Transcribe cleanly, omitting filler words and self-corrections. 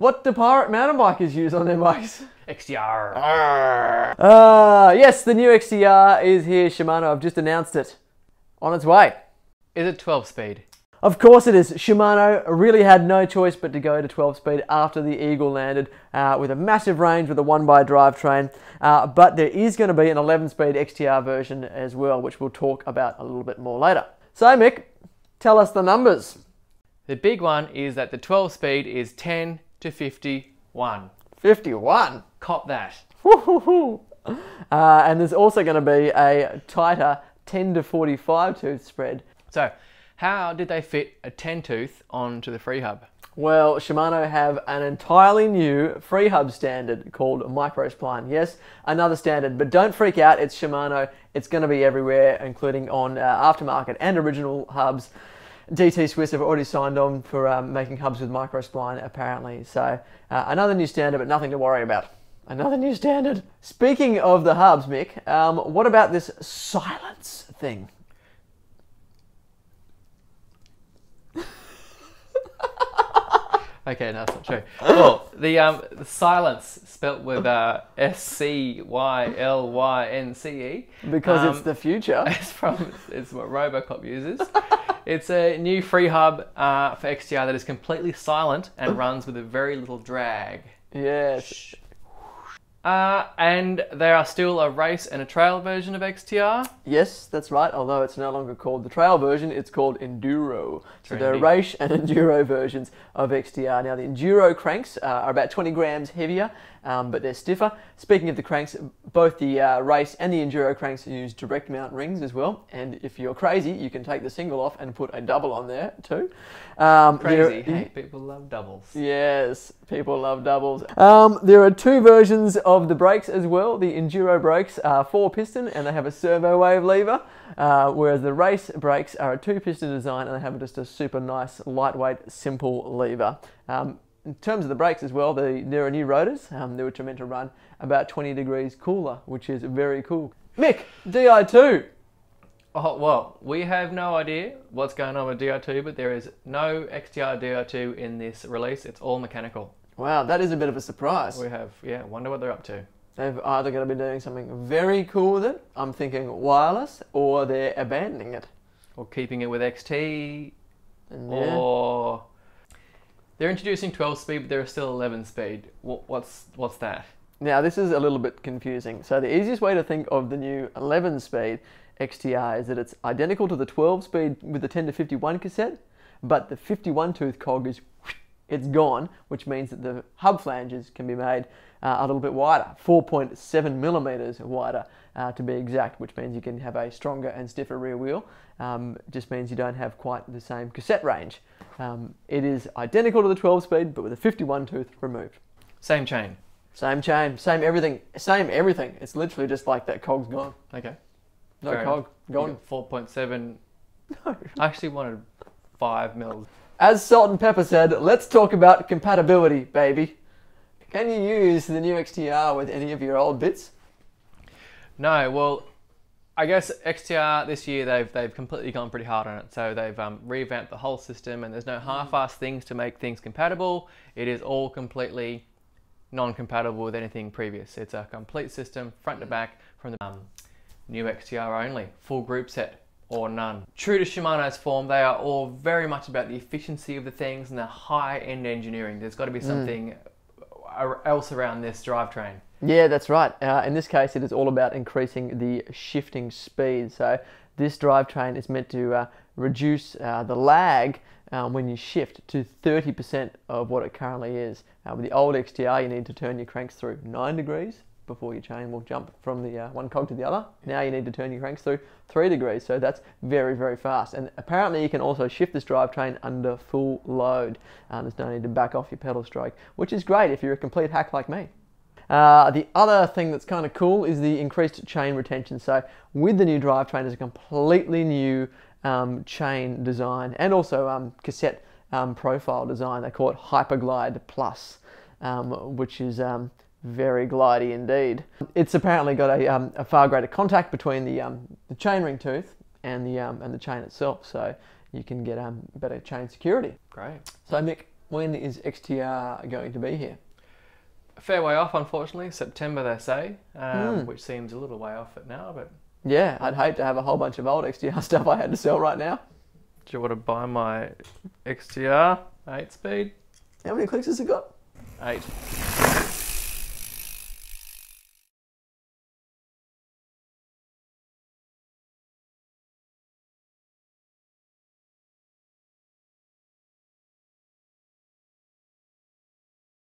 What do pirate mountain bikers use on their bikes? XTR. Yes, the new XTR is here, Shimano. I've just announced it. On its way. Is it 12 speed? Of course it is. Shimano really had no choice but to go to 12 speed after the Eagle landed with a massive range with a 1x drivetrain. But there is going to be an 11 speed XTR version as well, which we'll talk about a little bit more later. So Mick, tell us the numbers. The big one is that the 12 speed is 10 to 51. 51? Cop that. And there's also going to be a tighter 10 to 45 tooth spread. So, how did they fit a 10 tooth onto the FREEHUB? Well, Shimano have an entirely new FREEHUB standard called Microspline. Yes, another standard, but don't freak out, it's Shimano. It's going to be everywhere, including on aftermarket and original hubs. DT Swiss have already signed on for making hubs with Microspline, apparently. So, another new standard, but nothing to worry about. Another new standard. Speaking of the hubs, Mick, what about this SCYLENCE thing? Okay, no, that's not true. Well, the SCYLENCE, spelt with SCYLENCE. Because it's the future. It's what Robocop uses. It's a new FREEHUB for XTR that is completely silent and runs with a very little drag. Yes. And there are still a race and a trail version of XTR. Yes, that's right. Although it's no longer called the trail version, it's called Enduro. So there are race and Enduro versions of XTR. Now the Enduro cranks are about 20 grams heavier, but they're stiffer. Speaking of the cranks, both the race and the Enduro cranks use direct mount rings as well. And if you're crazy, you can take the single off and put a double on there too. Crazy. Hey, people love doubles. Yes, people love doubles. There are two versions of the brakes as well. The Enduro brakes are 4-piston and they have a servo wave lever, whereas the race brakes are a 2-piston design and they have just a super nice, lightweight, simple lever. In terms of the brakes as well, there are new rotors, which are meant to run about 20 degrees cooler, which is very cool. Mick, Di2. Oh, well, we have no idea what's going on with Di2, but there is no XTR Di2 in this release. It's all mechanical. Wow, that is a bit of a surprise. We have, yeah, wonder what they're up to. They're either going to be doing something very cool with it, I'm thinking wireless, or they're abandoning it. Or keeping it with XT, Yeah. or... They're introducing 12 speed, but there is still 11 speed. What's that? Now, this is a little bit confusing. So the easiest way to think of the new 11 speed XTR is that it's identical to the 12 speed with the 10 to 51 cassette, but the 51 tooth cog is it's gone, which means that the hub flanges can be made a little bit wider, 4.7 millimeters wider to be exact, which means you can have a stronger and stiffer rear wheel. Just means you don't have quite the same cassette range. It is identical to the 12 speed, but with a 51 tooth removed. Same chain. Same chain, same everything, same everything. It's literally just like that cog's gone. Okay. No cog, gone. 4.7. No. I actually wanted 5 mils. As Salt and Pepper said, let's talk about compatibility, baby. Can you use the new XTR with any of your old bits? No, well, I guess XTR this year they've completely gone pretty hard on it. So they've revamped the whole system, and there's no half-assed things to make things compatible. It is all completely non-compatible with anything previous. It's a complete system, front to back, from the new XTR only, full group set or none. True to Shimano's form, they are all very much about the efficiency of the things and the high-end engineering. There's got to be something else around this drivetrain. Yeah, that's right. In this case, it is all about increasing the shifting speed. So this drivetrain is meant to reduce the lag when you shift to 30% of what it currently is. With the old XTR, you need to turn your cranks through 9 degrees before your chain will jump from the one cog to the other. Now you need to turn your cranks through 3 degrees, so that's very, very fast. And apparently you can also shift this drivetrain under full load. There's no need to back off your pedal stroke, which is great if you're a complete hack like me. The other thing that's kind of cool is the increased chain retention. So with the new drivetrain, there's a completely new chain design and also cassette profile design. They call it Hyperglide Plus, which is very glidey indeed. It's apparently got a far greater contact between the chainring tooth and the chain itself, so you can get better chain security. Great. So Mick, When is XTR going to be here? A fair way off, unfortunately. September, they say, which seems a little way off it now, but... Yeah, I'd hate to have a whole bunch of old XTR stuff I had to sell right now. Do you want to buy my XTR 8-speed? How many clicks has it got? 8.